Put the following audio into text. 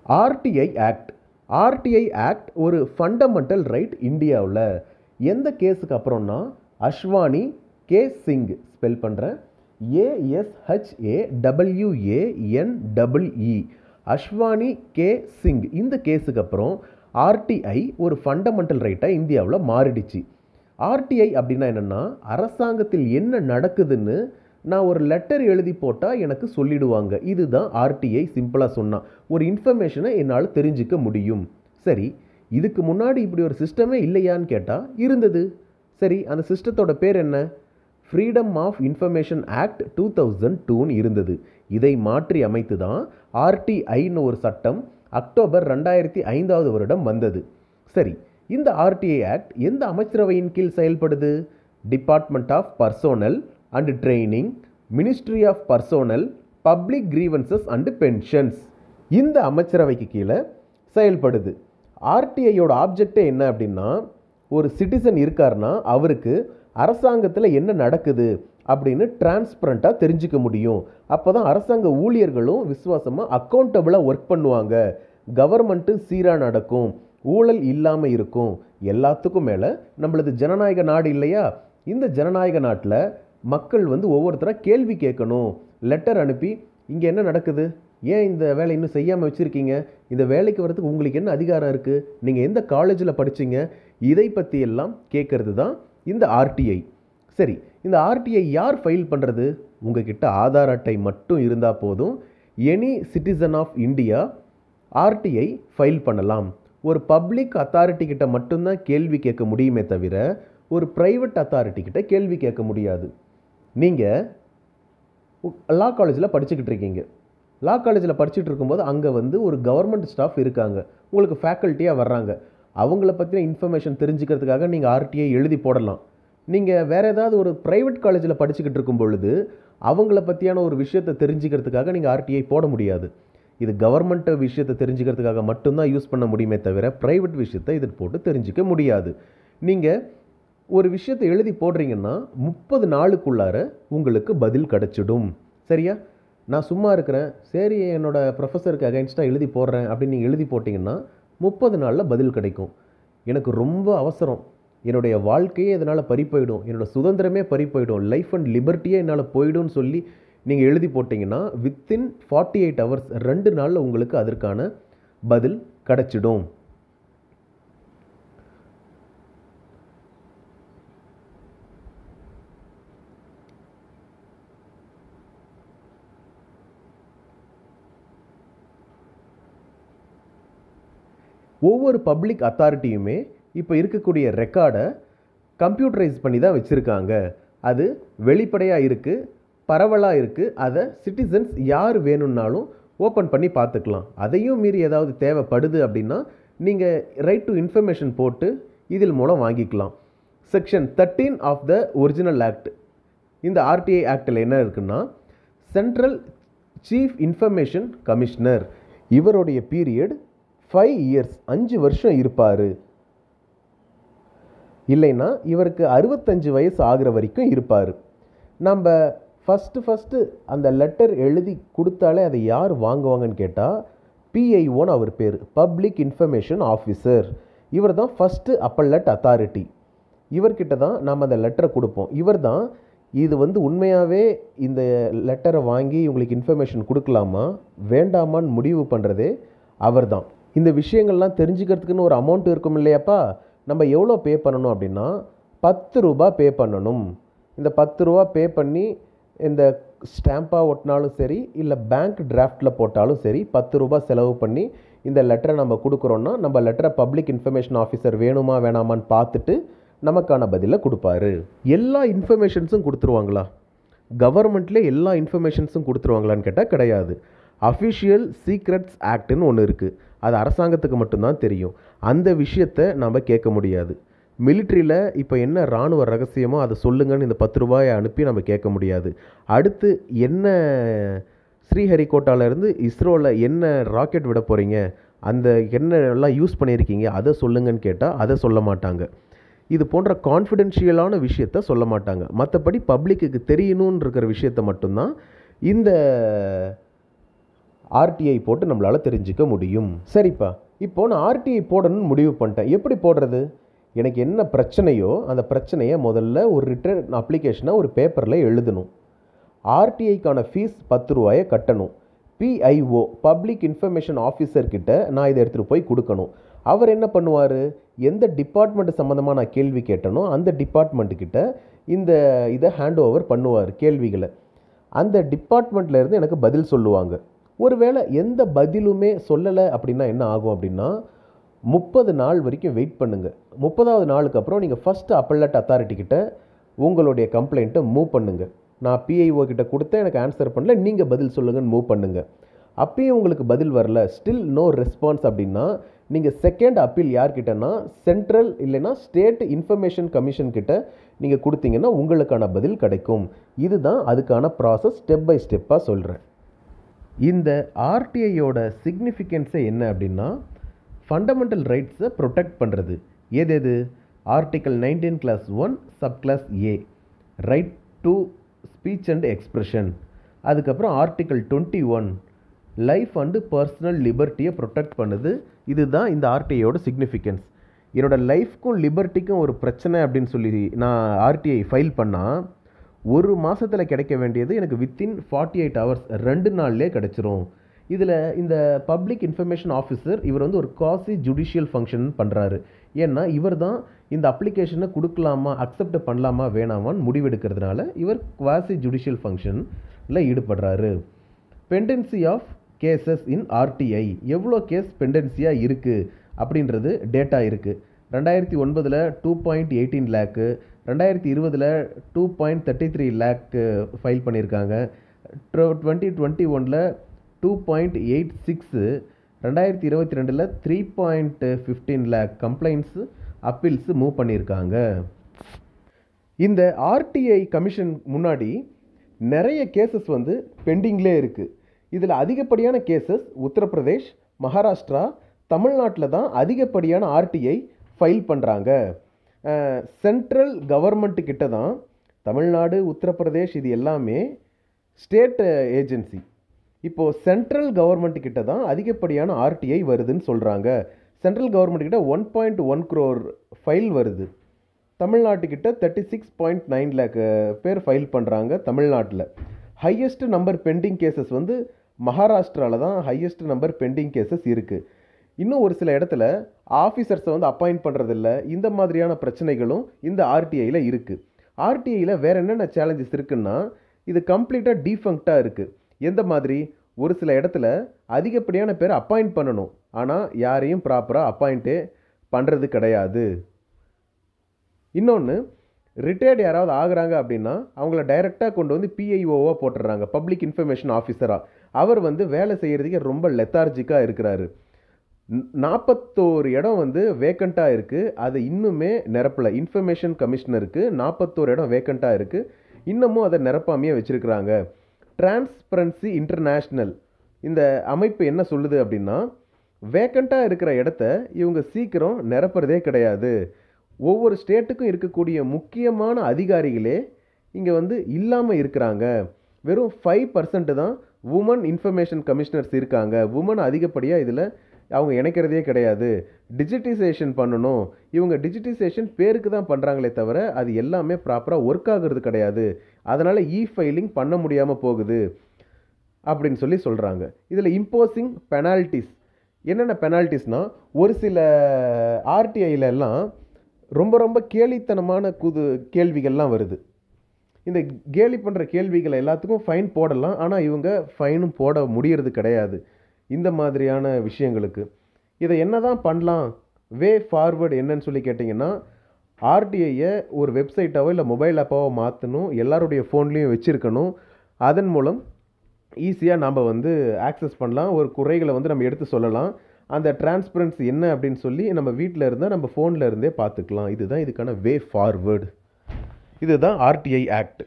RTI act. RTI act ஒரு fundamental right இந்தியாவில். எந்த கேஸுக்கு அப்புறம்னா அஷ்வானி கே சிங், ஸ்பெல் பண்ணுறேன், ASHAWANEE, அஷ்வானி கே சிங். இந்த கேஸுக்கு அப்புறம் ஆர்டிஐ ஒரு ஃபண்டமெண்டல் ரைட்டாக இந்தியாவில் மாறிடுச்சு. ஆர்டிஐ அப்படின்னா என்னென்னா, அரசாங்கத்தில் என்ன நடக்குதுன்னு நான் ஒரு லெட்டர் எழுதி போட்டால் எனக்கு சொல்லிடுவாங்க. இதுதான் ஆர்டிஐ. சிம்பிளாக சொன்னால் ஒரு இன்ஃபர்மேஷனை என்னால் தெரிஞ்சிக்க முடியும். சரி, இதுக்கு முன்னாடி இப்படி ஒரு சிஸ்டமே இல்லையான்னு கேட்டால் இருந்தது. சரி, அந்த சிஸ்டத்தோட பேர் என்ன? ஃப்ரீடம் ஆஃப் இன்ஃபர்மேஷன் ஆக்ட் 2002 இருந்தது. இதை மாற்றி அமைத்து தான் ஆர்டிஐன்னு ஒரு சட்டம் அக்டோபர் 2005 வருடம் வந்தது. சரி, இந்த ஆர்டிஐ ஆக்ட் எந்த அமைச்சரவையின் கீழ் செயல்படுது? Department of personnel and training, ministry of personnel, public grievances and pensions, இந்த அமைச்சரவைக்கு கீழே செயல்படுது. ஆர்டிஐயோட ஆப்ஜெக்டே என்ன அப்படின்னா, ஒரு சிட்டிசன் இருக்காருன்னா அவருக்கு அரசாங்கத்தில் என்ன நடக்குது அப்படின்னு டிரான்ஸ்பரண்ட்டாக தெரிஞ்சிக்க முடியும். அப்போ தான் அரசாங்க ஊழியர்களும் விசுவாசமாக அக்கௌண்டபிளாக ஒர்க் பண்ணுவாங்க. கவர்மெண்ட்டு சீராக நடக்கும், ஊழல் இல்லாமல் இருக்கும். எல்லாத்துக்கும் மேலே நம்மளது ஜனநாயக நாடு இல்லையா? இந்த ஜனநாயக நாட்டில் மக்கள் ஒவ்வொருத்தராக கேள்வி கேட்கணும். லெட்டர் அனுப்பி இங்கே என்ன நடக்குது, ஏன் இந்த வேலை இன்னும் செய்யாமல் வச்சுருக்கீங்க, இந்த வேலைக்கு வரதுக்கு உங்களுக்கு என்ன அதிகாரம் இருக்குது, நீங்கள் எந்த காலேஜில் படிச்சிங்க, இதை பற்றி எல்லாம் கேட்குறது தான் இந்த ஆர்டிஐ. சரி, இந்த ஆர்டிஐ யார் ஃபைல் பண்ணுறது? உங்ககிட்ட ஆதார் அட்டை மட்டும் இருந்தால் போதும். Any citizen of India RTI file பண்ணலாம். ஒரு பப்ளிக் அத்தாரிட்டி கிட்ட மட்டும்தான் கேள்வி கேட்க முடியுமே தவிர ஒரு ப்ரைவேட் அத்தாரிட்டி கிட்ட கேள்வி கேட்க முடியாது. நீங்கள் லா காலேஜில் படிச்சுக்கிட்டு இருக்கீங்க. லா காலேஜில் படிச்சுட்டு இருக்கும்போது அங்கே ஒரு கவர்மெண்ட் ஸ்டாஃப் இருக்காங்க, உங்களுக்கு ஃபேக்கல்ட்டியாக வர்றாங்க. அவங்கள பற்றின இன்ஃபர்மேஷன் தெரிஞ்சுக்கிறதுக்காக நீங்கள் ஆர்டிஐ எழுதி போடலாம். நீங்கள் வேறு ஏதாவது ஒரு ப்ரைவேட் காலேஜில் படிச்சுக்கிட்டு இருக்கும் பொழுது அவங்கள பற்றியான ஒரு விஷயத்தை தெரிஞ்சுக்கிறதுக்காக நீங்கள் ஆர்டிஐ போட முடியாது. இது கவர்மெண்ட் விஷயத்தை தெரிஞ்சுக்கிறதுக்காக மட்டும்தான் யூஸ் பண்ண முடியுமே தவிர ப்ரைவேட் விஷயத்தை இதில் போட்டு தெரிஞ்சிக்க முடியாது. நீங்கள் ஒரு விஷயத்தை எழுதி போடுறீங்கன்னா 30 நாளுக்குள்ளார உங்களுக்கு பதில் கிடச்சிடும். சரியா? நான் சும்மா இருக்கிறேன், சரி என்னோடய ப்ரொஃபஸருக்கு அகைன்ஸ்டாக எழுதி போடுறேன் அப்படின்னு நீங்கள் எழுதி போட்டிங்கன்னா 30 நாளில் பதில் கிடைக்கும். எனக்கு ரொம்ப அவசரம், என்னுடைய வாழ்க்கையே இதனால் பறி போயிடும், என்னோடய சுதந்திரமே பறி போயிடும், லைஃப் அண்ட் லிபர்ட்டியே என்னால் போயிடும்னு சொல்லி நீங்கள் எழுதி போட்டிங்கன்னா வித்தின் 48 hours, 2 நாளில் உங்களுக்கு அதற்கான பதில் கிடச்சிடும். ஒவ்வொரு பப்ளிக் அத்தாரிட்டியுமே இப்போ இருக்கக்கூடிய ரெக்கார்டை கம்ப்யூட்டரைஸ் பண்ணி தான் வச்சுருக்காங்க. அது வெளிப்படையாக இருக்குது, பரவலாக இருக்குது. அதை சிட்டிசன்ஸ் யார் வேணும்னாலும் ஓப்பன் பண்ணி பார்த்துக்கலாம். அதையும் மீறி ஏதாவது தேவைப்படுது அப்படின்னா நீங்கள் ரைட் டு இன்ஃபர்மேஷன் போட்டு இதில் மூலம் வாங்கிக்கலாம். Section 13 of the original act, இந்த ஆர்டிஐ ஆக்டில் என்ன இருக்குன்னா, சென்ட்ரல் சீஃப் இன்ஃபர்மேஷன் கமிஷனர், இவருடைய பீரியட் 5 years, 5 வருஷம் இருப்பார். இல்லைன்னா இவருக்கு 65 வயசு ஆகிற வரைக்கும் இருப்பார். நம்ம ஃபஸ்ட்டு அந்த லெட்டர் எழுதி கொடுத்தாலே அதை யார் வாங்குவாங்கன்னு கேட்டால் PIOன்னு அவர் பேர், பப்ளிக் இன்ஃபர்மேஷன் ஆஃபீஸர். இவர் தான் ஃபஸ்ட்டு அப்பல்லட் அத்தாரிட்டி. இவர்கிட்ட தான் நாம் அந்த லெட்டரை கொடுப்போம். இவர் தான் இது உண்மையாகவே இந்த லெட்டரை வாங்கி உங்களுக்கு இன்ஃபர்மேஷன் கொடுக்கலாமா வேண்டாமான்னு முடிவு பண்ணுறதே அவர் தான். இந்த விஷயங்கள்லாம் தெரிஞ்சுக்கிறதுக்குன்னு ஒரு அமௌண்ட் இருக்கும் இல்லையாப்பா, நம்ம எவ்வளோ பே பண்ணணும் அப்படின்னா 10 ரூபா பே பண்ணணும். இந்த 10 ரூபா பே பண்ணி இந்த ஸ்டாம்பாக ஒட்டினாலும் சரி, இல்லை பேங்க் டிராஃப்டில் போட்டாலும் சரி, 10 ரூபா செலவு பண்ணி இந்த லெட்டரை நம்ம கொடுக்குறோன்னா நம்ம லெட்டரை பப்ளிக் இன்ஃபர்மேஷன் ஆஃபீஸர் வேணுமா வேணாமான்னு பார்த்துட்டு நமக்கான பதிலை கொடுப்பாரு. எல்லா இன்ஃபர்மேஷன்ஸும் கொடுத்துருவாங்களா? கவர்மெண்ட்லேயே எல்லா இன்ஃபர்மேஷன்ஸும் கொடுத்துருவாங்களான்னு கேட்டால் கிடையாது. அஃபிஷியல் சீக்ரெட்ஸ் ஆக்ட்னு ஒன்று இருக்குது. அது அரசாங்கத்துக்கு மட்டும்தான் தெரியும். அந்த விஷயத்தை நம்ம கேட்க முடியாது. மிலிட்ரியில் இப்போ என்ன இராணுவ ரகசியமோ அதை சொல்லுங்கன்னு இந்த 10 ரூபாயை அனுப்பி நம்ம கேட்க முடியாது. அடுத்து என்ன ஸ்ரீஹரிகோட்டாவிலேருந்து இஸ்ரோவில் என்ன ராக்கெட் விட போகிறீங்க, அந்த என்னெல்லாம் யூஸ் பண்ணியிருக்கீங்க அதை சொல்லுங்கன்னு கேட்டால் அதை சொல்ல மாட்டாங்க. இது போன்ற கான்ஃபிடென்ஷியலான விஷயத்த சொல்ல மாட்டாங்க. மற்றபடி பப்ளிக்கு தெரியணும்னு இருக்கிற விஷயத்த மட்டும்தான் இந்த ஆர்டிஐ போட்டு நம்மளால் தெரிஞ்சுக்க முடியும். சரிப்பா, இப்போது நான் ஆர்டிஐ போடணும்னு முடிவு பண்ணிட்டேன். எப்படி போடுறது? எனக்கு என்ன பிரச்சனையோ அந்த பிரச்சனையை முதல்ல ஒரு ரிட்டர்ன் அப்ளிகேஷனாக ஒரு பேப்பரில் எழுதணும். ஆர்டிஐக்கான ஃபீஸ் 10 ரூபாயை கட்டணும். பிஐஓ பப்ளிக் இன்ஃபர்மேஷன் ஆஃபீஸர்கிட்ட நான் இதை எடுத்துகிட்டு போய் கொடுக்கணும். அவர் என்ன பண்ணுவார்? எந்த டிபார்ட்மெண்ட் சம்மந்தமாக நான் கேள்வி கேட்டனோ அந்த டிபார்ட்மெண்ட்டுக்கிட்ட இதை ஹேண்ட் ஓவர் பண்ணுவார் கேள்விகளை. அந்த டிபார்ட்மெண்ட்லேருந்து எனக்கு பதில் சொல்லுவாங்க. ஒருவேளை எந்த பதிலுமே சொல்லலை அப்படின்னா என்ன ஆகும் அப்படின்னா 30 நாள் வரைக்கும் வெயிட் பண்ணுங்கள். 30வது நாளுக்கு அப்புறம் நீங்கள் ஃபஸ்ட்டு அப்பல்லட் அத்தாரிட்டிக்கிட்ட உங்களுடைய கம்ப்ளைண்ட்டை மூவ் பண்ணுங்கள். நான் பிஐஓ கிட்ட கொடுத்தேன், எனக்கு ஆன்சர் பண்ணல, நீங்கள் பதில் சொல்லுங்கன்னு மூவ் பண்ணுங்கள். அப்பயும் உங்களுக்கு பதில் வரல, ஸ்டில் நோ ரெஸ்பான்ஸ் அப்படின்னா நீங்கள் செகண்ட் அப்பீல் யார்கிட்டனா சென்ட்ரல் இல்லைன்னா ஸ்டேட் இன்ஃபர்மேஷன் கமிஷன் கிட்ட நீங்கள் கொடுத்தீங்கன்னா உங்களுக்கான பதில் கிடைக்கும். இதுதான் அதுக்கான ப்ராசஸ். ஸ்டெப் பை ஸ்டெப்பாக சொல்கிறேன். இந்த ஆர்டிஐயோட சிக்னிஃபிகன்ஸே என்ன அப்படின்னா ஃபண்டமெண்டல் ரைட்ஸை ப்ரொடெக்ட் பண்ணுறது. எது? Article 19 clause 1 sub clause A right to speech and expression. அதுக்கப்புறம் ஆர்டிக்கல் 21 லைஃப் அண்டு பர்சனல் லிபர்ட்டியை ப்ரொடெக்ட் பண்ணுது. இதுதான் இந்த ஆர்டிஐயோட சிக்னிஃபிகன்ஸ். என்னோடய லைஃப்க்கும் லிபர்ட்டிக்கும் ஒரு பிரச்சனை அப்படின்னு சொல்லி நான் ஆர்டிஐ ஃபைல் பண்ணால் 1 மாதத்தில் கிடைக்க வேண்டியது எனக்கு வித்தின் 48 ஹவர்ஸ் 2 நாள்லேயே கிடச்சிரும். இதில் இந்த பப்ளிக் இன்ஃபர்மேஷன் ஆஃபீஸர் இவர் வந்து ஒரு குவாசி ஜுடிஷியல் ஃபங்க்ஷன் பண்ணுறாரு. ஏன்னா இவர் தான் இந்த அப்ளிகேஷனை கொடுக்கலாமா, அக்செப்ட் பண்ணலாமா வேணாமான்னு முடிவெடுக்கிறதுனால இவர் குவாசி ஜுடிஷியல் ஃபங்க்ஷனில் ஈடுபடுறாரு. Pendency of cases in RTI, எவ்வளோ கேஸ் பெண்டன்சியாக இருக்குது அப்படின்றது டேட்டா இருக்குது. 2009 2.18 லேக்கு, 2020 2.33 லேக்கு ஃபைல் பண்ணியிருக்காங்க. 2021 2.86, 2022 3.15 லேக் கம்ப்ளைண்ட்ஸு அப்பீல்ஸு மூவ் பண்ணியிருக்காங்க. இந்த ஆர்டிஐ கமிஷன் முன்னாடி நிறைய கேசஸ் வந்து பெண்டிங்லே இருக்குது. இதில் அதிகப்படியான கேசஸ் உத்தரப்பிரதேஷ், மகாராஷ்டிரா, தமிழ்நாட்டில் தான் அதிகப்படியான ஆர்டிஐ ஃபைல் பண்ணுறாங்க. சென்ட்ரல் கவர்மெண்ட்டு கிட்ட தான் தமிழ்நாடு, உத்தரப்பிரதேஷ் இது எல்லாமே ஸ்டேட் ஏஜென்சி. இப்போது சென்ட்ரல் கவர்மெண்ட் கிட்ட தான் அதிகப்படியான ஆர்டிஐ வருதுன்னு சொல்கிறாங்க. சென்ட்ரல் கவர்மெண்ட் கிட்ட 1.1 crore ஃபைல் வருது. தமிழ்நாட்டுக்கிட்ட 36.9 லேக் பேர் ஃபைல் பண்ணுறாங்க தமிழ்நாட்டில். ஹையஸ்ட் நம்பர் பெண்டிங் கேசஸ் வந்து மகாராஷ்டிராவில் தான் ஹையஸ்ட் நம்பர் பெண்டிங் கேசஸ் இருக்குது. இன்னும் ஒரு சில இடத்துல ஆஃபீஸர்ஸை வந்து அப்பாயிண்ட் பண்ணுறதில்ல. இந்த மாதிரியான பிரச்சனைகளும் இந்த ஆர்டிஐயில் இருக்குது. ஆர்டிஐயில் வேறு என்னென்ன சேலஞ்சஸ் இருக்குன்னா இது கம்ப்ளீட்டாக டீஃபங்க்டாக இருக்குது. எந்த மாதிரி? ஒரு சில இடத்துல அதிகப்படியான பேர் அப்பாயிண்ட் பண்ணணும், ஆனால் யாரையும் ப்ராப்பராக அப்பாயிண்ட்டே பண்ணுறது கிடையாது. இன்னொன்று, ரிட்டையர்டு யாராவது ஆகுறாங்க அப்படின்னா அவங்கள டைரெக்டாக கொண்டு வந்து பிஐஓவாக போட்டுடுறாங்க, பப்ளிக் இன்ஃபர்மேஷன் ஆஃபீஸராக. அவர் வந்து வேலை செய்கிறதுக்கே ரொம்ப லெத்தார்ஜிக்காக இருக்கிறாரு. 41 இடம் வந்து வேக்கண்ட்டாக இருக்குது, அதை இன்னுமே நிரப்பலை. இன்ஃபர்மேஷன் கமிஷனருக்கு 41 இடம் வேக்கண்ட்டாக இருக்குது, இன்னமும் அதை நிரப்பாமையே வச்சுருக்கிறாங்க. டிரான்ஸ்பரன்சி இன்டர்நேஷ்னல் இந்த அமைப்பு என்ன சொல்லுது அப்படின்னா வேக்கண்ட்டாக இருக்கிற இடத்த இவங்க சீக்கிரம் நிரப்புறதே கிடையாது. ஒவ்வொரு ஸ்டேட்டுக்கும் இருக்கக்கூடிய முக்கியமான அதிகாரிகளே இங்கே வந்து இல்லாமல் இருக்கிறாங்க. வெறும் 5% தான் உமன் இன்ஃபர்மேஷன் கமிஷனர்ஸ் இருக்காங்க. உமன் அதிகப்படியாக இதில் அவங்க இணைக்கிறதே கிடையாது. டிஜிட்டைசேஷன் பண்ணணும், இவங்க டிஜிட்டைசேஷன் பேருக்கு தான் பண்ணுறாங்களே தவிர அது எல்லாமே ப்ராப்பராக ஒர்க் ஆகுறது கிடையாது. அதனால் ஃபைலிங் பண்ண முடியாமல் போகுது அப்படின்னு சொல்லி சொல்கிறாங்க. இதில் இம்போசிங் பெனால்ட்டிஸ், என்னென்ன பெனால்ட்டிஸ்னால் ஒரு சில ஆர்டிஐலெல்லாம் ரொம்ப ரொம்ப கேலித்தனமான கேள்விகள்லாம் வருது. இந்த கேலி பண்ணுற கேள்விகளை எல்லாத்துக்கும் ஃபைன் போடலாம், ஆனால் இவங்க ஃபைனும் போட முடியறது கிடையாது இந்த மாதிரியான விஷயங்களுக்கு. இதை என்ன தான் பண்ணலாம், வே ஃபார்வர்டு என்னன்னு சொல்லி கேட்டிங்கன்னா ஆர்டிஐயை ஒரு வெப்சைட்டாவோ இல்லை மொபைல் ஆப்பாவோ மாற்றணும், எல்லாருடைய ஃபோன்லேயும் வச்சுருக்கணும். அதன் மூலம் ஈஸியாக நாம் வந்து ஆக்சஸ் பண்ணலாம், ஒரு குறைகளை வந்து நம்ம எடுத்து சொல்லலாம். அந்த டிரான்ஸ்பரன்சி என்ன அப்படின்னு சொல்லி நம்ம வீட்டில் இருந்தால் நம்ம ஃபோனில் இருந்தே பார்த்துக்கலாம். இதுதான் இதுக்கான வே ஃபார்வர்டு. இதுதான் ஆர்டிஐ ஆக்ட்.